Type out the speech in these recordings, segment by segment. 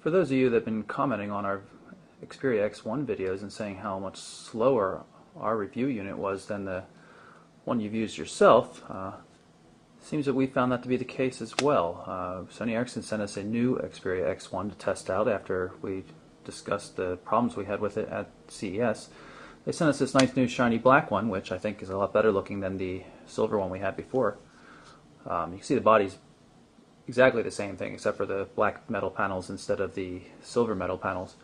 For those of you that have been commenting on our Xperia X1 videos and saying how much slower our review unit was than the one you've used yourself, seems that we found that to be the case as well. Sony Ericsson sent us a new Xperia X1 to test out after we discussed the problems we had with it at CES. They sent us this nice new shiny black one, which I think is a lot better looking than the silver one we had before. You can see the body's exactly the same thing except for the black metal panels instead of the silver metal panels.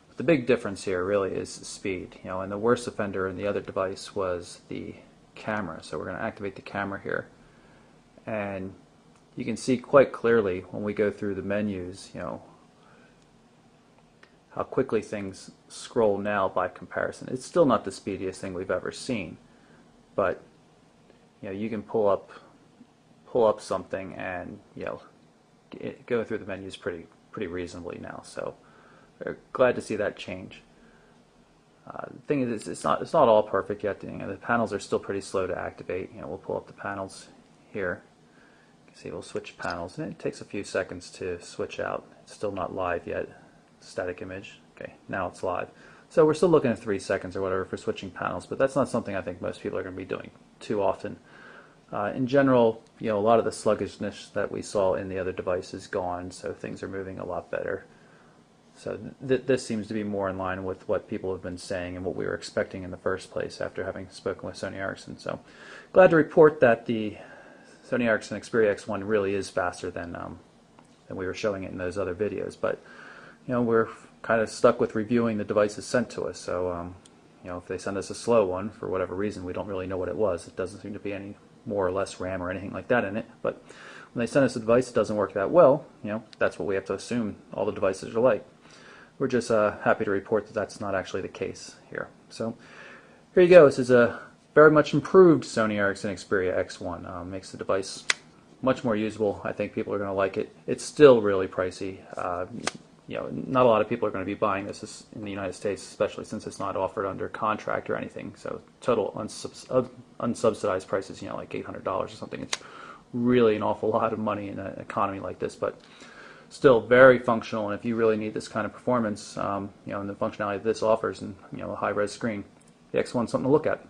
But the big difference here really is speed. And the worst offender in the other device was the camera. So we're going to activate the camera here. And you can see quite clearly when we go through the menus, how quickly things scroll now by comparison. It's still not the speediest thing we've ever seen, but you can pull up something and go through the menus pretty reasonably now. So we're glad to see that change. The thing is, it's not all perfect yet. The panels are still pretty slow to activate. We'll pull up the panels here. You can see we'll switch panels, and it takes a few seconds to switch out. It's still not live yet. Static image. Okay, now it's live. So we're still looking at 3 seconds or whatever for switching panels, but that's not something I think most people are going to be doing too often. In general, a lot of the sluggishness that we saw in the other device is gone, so things are moving a lot better. So this seems to be more in line with what people have been saying and what we were expecting in the first place after having spoken with Sony Ericsson. So glad to report that the Sony Ericsson Xperia X1 really is faster than we were showing it in those other videos. But we're kind of stuck with reviewing the devices sent to us. So if they send us a slow one for whatever reason, we don't really know what it was. It doesn't seem to be any more or less RAM or anything like that in it. But when they send us a device that doesn't work that well, that's what we have to assume all the devices are like. We're just happy to report that that's not actually the case here. So here you go. This is a very much improved Sony Ericsson Xperia X1. Makes the device much more usable. I think people are going to like it. It's still really pricey. Not a lot of people are going to be buying this in the United States, especially since it's not offered under contract or anything. So total unsubsidized prices, like $800 or something. It's really an awful lot of money in an economy like this, but still very functional. And if you really need this kind of performance, and the functionality that this offers, and a high-res screen, the X1's something to look at.